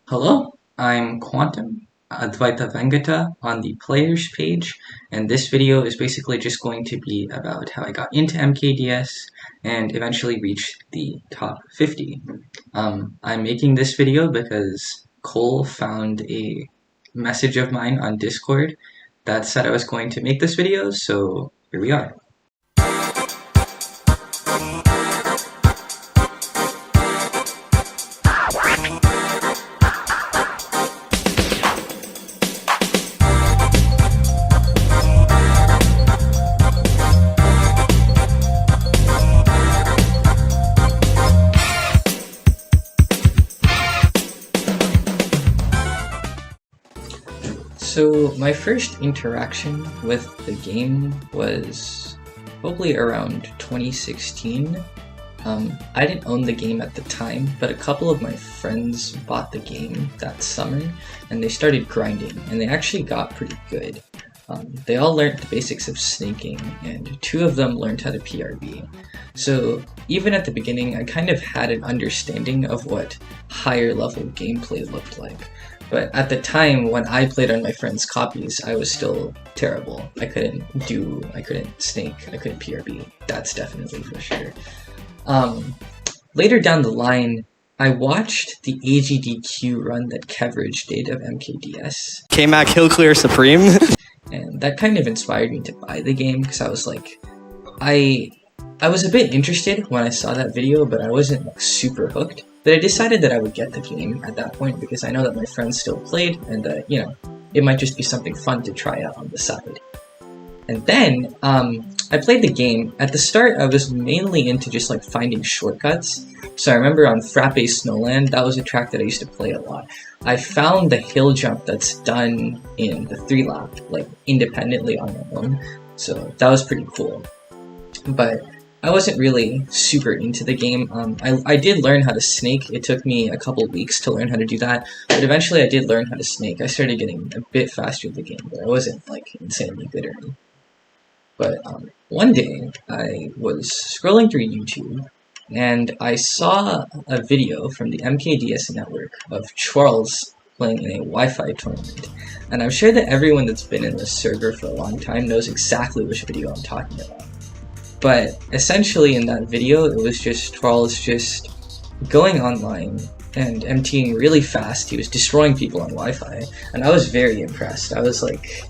Hello, I'm Quantum, Advaita Venkata on the players page, and this video is basically just going to be about how I got into MKDS and eventually reached the top 50. I'm making this video because Cole found a message of mine on Discord that said I was going to make this video, so here we are. So my first interaction with the game was probably around 2016. I didn't own the game at the time, but a couple of my friends bought the game that summer and they started grinding and they actually got pretty good. They all learned the basics of snaking and two of them learned how to PRB. So even at the beginning I kind of had an understanding of what higher level gameplay looked like. But at the time, when I played on my friends' copies, I was still terrible. I couldn't snake, I couldn't PRB. That's definitely for sure. Later down the line, I watched the AGDQ run that Keverage did of MKDS. K-Mac Hill Clear Supreme. And that kind of inspired me to buy the game, because I was like, I was a bit interested when I saw that video, but I wasn't like super hooked. But I decided that I would get the game at that point because I know that my friends still played and that, you know, it might just be something fun to try out on the side. And then, I played the game. At the start, I was mainly into just like finding shortcuts. So I remember on Frappe Snowland, that was a track that I used to play a lot. I found the hill jump that's done in the 3-lap, like independently on my own. So that was pretty cool. But I wasn't really super into the game. I did learn how to snake. It took me a couple weeks to learn how to do that, but eventually I did learn how to snake. I started getting a bit faster with the game, but I wasn't like insanely good at it. But one day I was scrolling through YouTube and I saw a video from the MKDS network of Charles playing in a Wi-Fi tournament. And I'm sure that everyone that's been in this server for a long time knows exactly which video I'm talking about. But essentially in that video, it was just Charles just going online and emptying really fast. He was destroying people on Wi-Fi, and I was very impressed. I was like,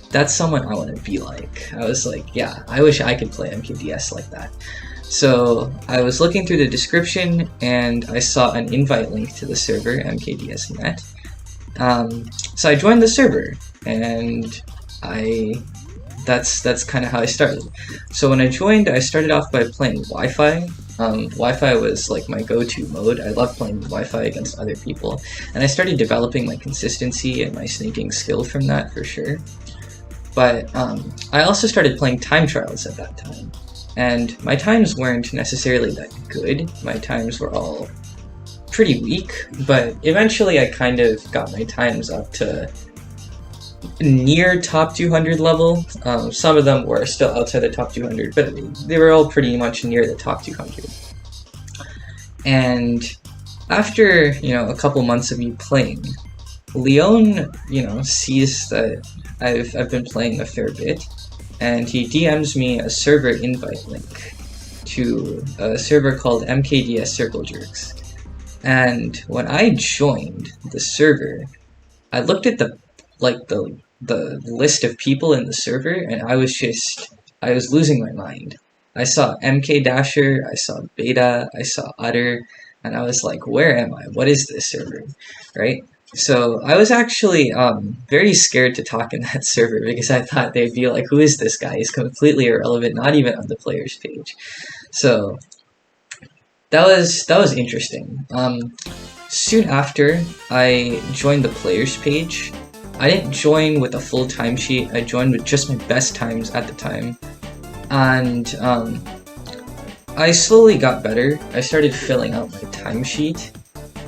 that's someone I want to be like. I was like, yeah, I wish I could play MKDS like that. So I was looking through the description, and I saw an invite link to the server, MKDS.net. So I joined the server, and that's kind of how I started. So when I joined, I started off by playing Wi-Fi. Wi-Fi was like my go-to mode. I love playing Wi-Fi against other people, and I started developing my consistency and my snaking skill from that for sure. But I also started playing time trials at that time, and my times weren't necessarily that good. My times were all pretty weak, but eventually I kind of got my times up to near top 200 level. Some of them were still outside the top 200, but they were all pretty much near the top 200. And after, you know, a couple months of me playing, Leon, you know, sees that I've been playing a fair bit, and he DMs me a server invite link to a server called MKDS Circle Jerks. And when I joined the server, I looked at the list of people in the server, and I was losing my mind. I saw MK Dasher, I saw Beta, I saw Utter, and I was like, where am I? What is this server? Right? So I was actually very scared to talk in that server because I thought they'd be like, who is this guy? He's completely irrelevant, not even on the players page. So that was interesting. Soon after, I joined the players page. I didn't join with a full timesheet. I joined with just my best times at the time, and I slowly got better. I started filling out my timesheet,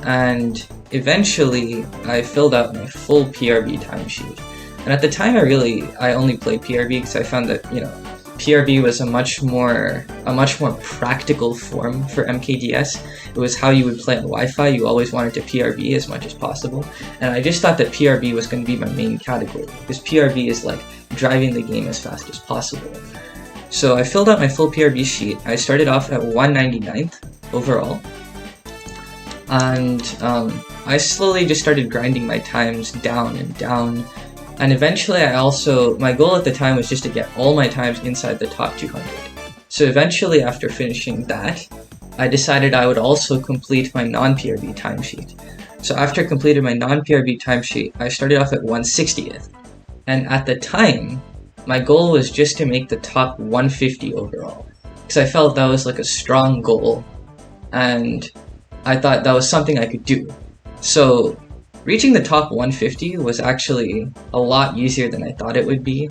and eventually I filled out my full PRB timesheet. And at the time, I only played PRB because I found that, you know, PRB was a much more practical form for MKDS. It was how you would play on Wi-Fi. You always wanted to PRB as much as possible, and I just thought that PRB was going to be my main category, because PRB is like driving the game as fast as possible. So I filled out my full PRB sheet. I started off at 199th overall, and I slowly just started grinding my times down and down. And eventually my goal at the time was just to get all my times inside the top 200. So eventually, after finishing that, I decided I would also complete my non-PRB timesheet. So after completing my non-PRB timesheet, I started off at 160th. And at the time, my goal was just to make the top 150 overall, because I felt that was like a strong goal, and I thought that was something I could do. So reaching the top 150 was actually a lot easier than I thought it would be.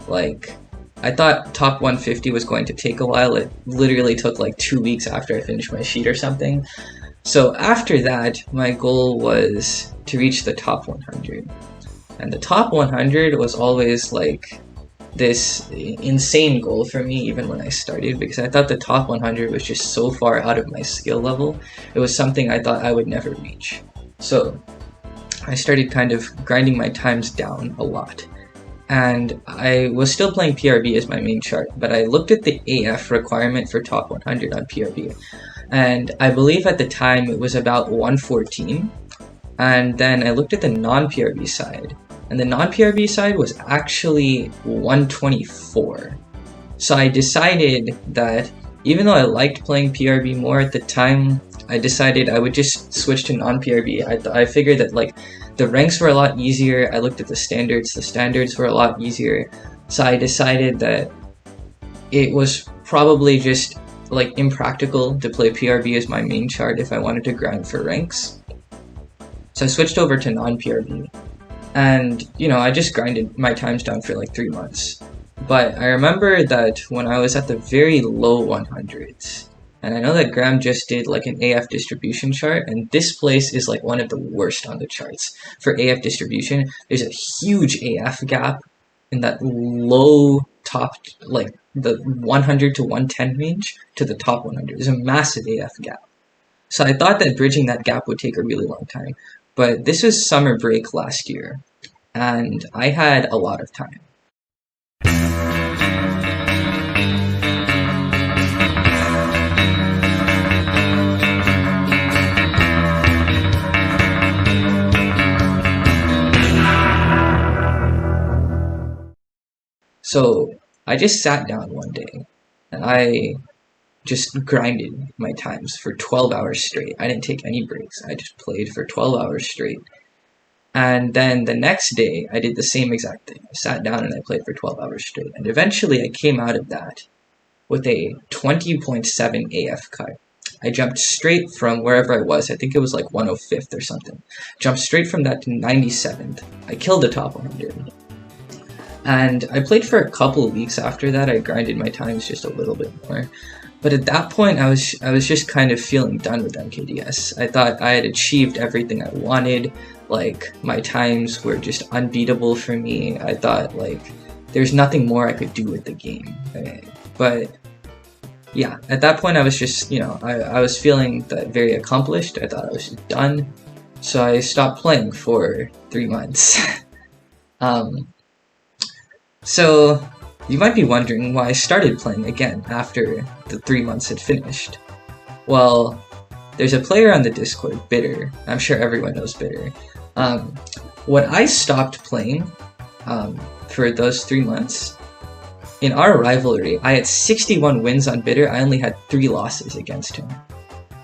Like, I thought top 150 was going to take a while. It literally took like 2 weeks after I finished my sheet or something. So after that, my goal was to reach the top 100. And the top 100 was always like this insane goal for me, even when I started, because I thought the top 100 was just so far out of my skill level. It was something I thought I would never reach. So I started kind of grinding my times down a lot. And I was still playing PRB as my main chart, but I looked at the AF requirement for top 100 on PRB. And I believe at the time it was about 114. And then I looked at the non-PRB side, and the non-PRB side was actually 124. So I decided that even though I liked playing PRB more at the time, I decided I would just switch to non-PRB. I figured that like the ranks were a lot easier. I looked at the standards were a lot easier. So I decided that it was probably just like impractical to play PRB as my main chart if I wanted to grind for ranks. So I switched over to non-PRB, and I just grinded my times down for like 3 months. But I remember that when I was at the very low 100s, and I know that Graham just did like an AF distribution chart, and this place is like one of the worst on the charts for AF distribution. There's a huge AF gap in that low top, like the 100 to 110 range to the top 100. There's a massive AF gap. So I thought that bridging that gap would take a really long time. But this was summer break last year, and I had a lot of time. So I just sat down one day, and I just grinded my times for 12 hours straight. I didn't take any breaks. I just played for 12 hours straight. And then the next day, I did the same exact thing. I sat down and I played for 12 hours straight. And eventually, I came out of that with a 20.7 AF cut. I jumped straight from wherever I was. I think it was like 105th or something. Jumped straight from that to 97th. I killed the top 100. And I played for a couple of weeks after that. I grinded my times just a little bit more. But at that point, I was just kind of feeling done with MKDS. I thought I had achieved everything I wanted. Like, my times were just unbeatable for me. I thought, like, there's nothing more I could do with the game. But, yeah, at that point, I was just, I was feeling that very accomplished. I thought I was just done. So I stopped playing for 3 months. So you might be wondering why I started playing again after the 3 months had finished. Well, there's a player on the Discord, Bitter. I'm sure everyone knows Bitter. When I stopped playing for those 3 months, in our rivalry, I had 61 wins on Bitter. I only had 3 losses against him.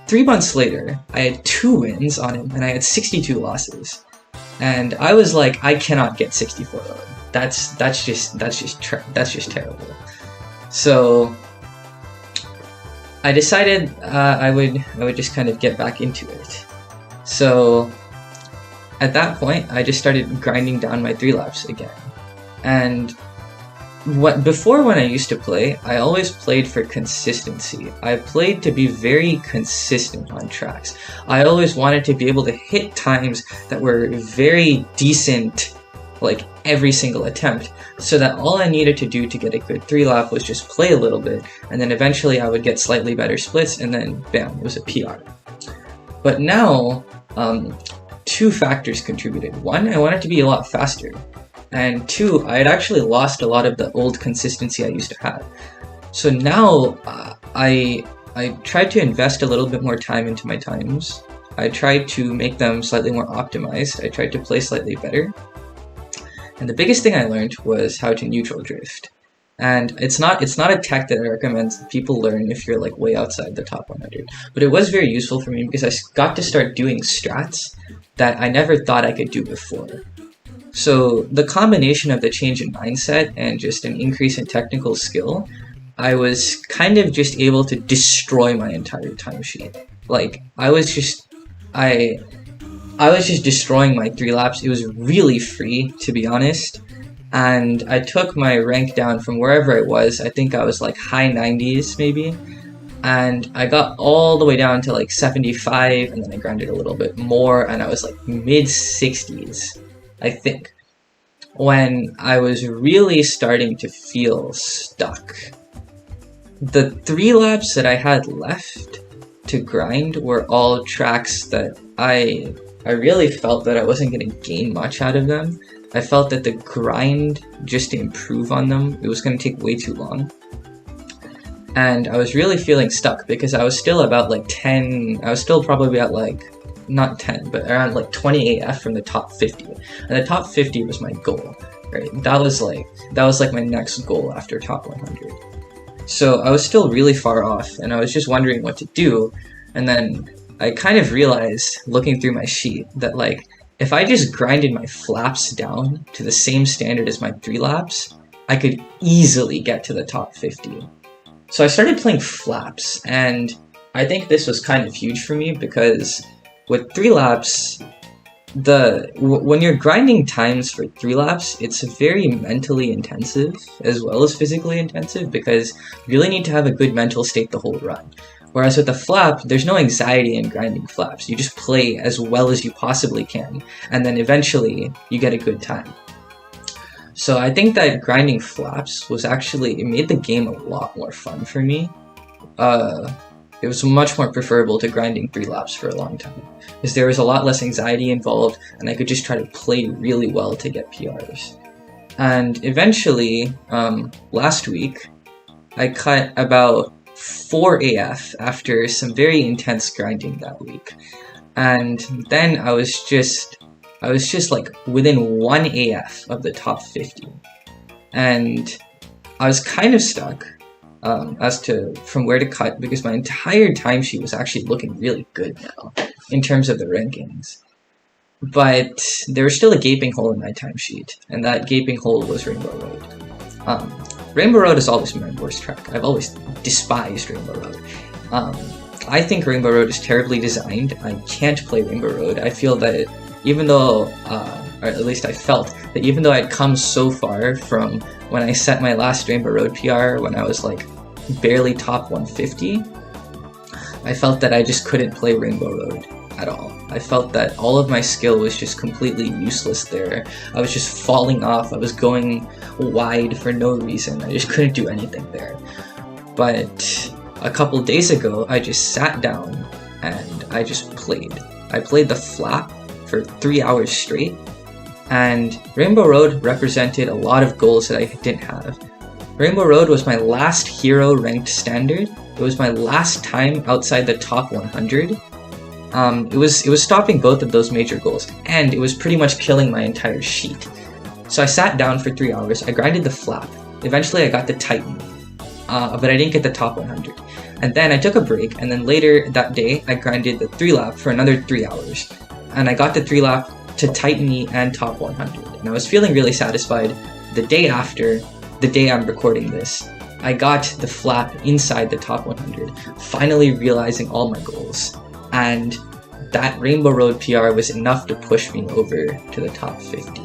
3 months later, I had 2 wins on him, and I had 62 losses. And I was like, I cannot get 64 of them. That's just terrible. So I decided I would just kind of get back into it. So at that point, I just started grinding down my 3 laps again. And before when I used to play, I always played for consistency. I played to be very consistent on tracks. I always wanted to be able to hit times that were very decent like every single attempt, so that all I needed to do to get a good 3-lap was just play a little bit, and then eventually I would get slightly better splits, and then bam, it was a PR. But now, 2 factors contributed. 1, I wanted to be a lot faster, and 2, I had actually lost a lot of the old consistency I used to have. So now, I tried to invest a little bit more time into my times. I tried to make them slightly more optimized. I tried to play slightly better. And the biggest thing I learned was how to neutral drift. And it's not a tech that I recommend people learn if you're like way outside the top 100. But it was very useful for me because I got to start doing strats that I never thought I could do before. So the combination of the change in mindset and just an increase in technical skill, I was kind of just able to destroy my entire timesheet. Like, I was just destroying my 3 laps. It was really free, to be honest. And I took my rank down from wherever it was. I think I was like high 90s maybe. And I got all the way down to like 75, and then I grinded a little bit more, and I was like mid 60s, I think, when I was really starting to feel stuck. The 3 laps that I had left to grind were all tracks that I really felt that I wasn't going to gain much out of them. I felt that the grind, just to improve on them, it was going to take way too long. And I was really feeling stuck because I was still about like 10, I was still probably at like, not 10, but around like 20 AF from the top 50. And the top 50 was my goal, right? That was like my next goal after top 100. So I was still really far off, and I was just wondering what to do. And then I kind of realized, looking through my sheet, that like, if I just grinded my flaps down to the same standard as my 3 laps, I could easily get to the top 50. So I started playing flaps, and I think this was kind of huge for me because with 3 laps, when you're grinding times for 3 laps, it's very mentally intensive as well as physically intensive because you really need to have a good mental state the whole run. Whereas with a flap, there's no anxiety in grinding flaps. You just play as well as you possibly can, and then eventually you get a good time. So I think that grinding flaps was actually, it made the game a lot more fun for me. It was much more preferable to grinding 3 laps for a long time, because there was a lot less anxiety involved, and I could just try to play really well to get PRs. And eventually, last week, I cut about 4 AF after some very intense grinding that week. And then I was just like within 1 AF of the top 50. And I was kind of stuck as to from where to cut, because my entire timesheet was actually looking really good now in terms of the rankings. But there was still a gaping hole in my timesheet, and that gaping hole was Rainbow Road. Rainbow Road has always been my worst track. I've always despised Rainbow Road. I think Rainbow Road is terribly designed. I can't play Rainbow Road. I feel that even though, or at least I felt, that even though I'd come so far from when I set my last Rainbow Road PR when I was like barely top 150, I felt that I just couldn't play Rainbow Road at all. I felt that all of my skill was just completely useless there. I was just falling off. I was going wide for no reason. I just couldn't do anything there. But a couple days ago, I just sat down and I just played. I played the flap for 3 hours straight, and Rainbow Road represented a lot of goals that I didn't have. Rainbow Road was my last hero ranked standard. It was my last time outside the top 100. It was stopping both of those major goals, and it was pretty much killing my entire sheet. So I sat down for 3 hours, I grinded the flap, eventually I got the Titan, but I didn't get the top 100. And then I took a break, and then later that day, I grinded the 3 lap for another 3 hours. And I got the 3 lap to Titan and top 100. And I was feeling really satisfied. The day after, the day I'm recording this, I got the flap inside the top 100, finally realizing all my goals. And that Rainbow Road PR was enough to push me over to the top 50.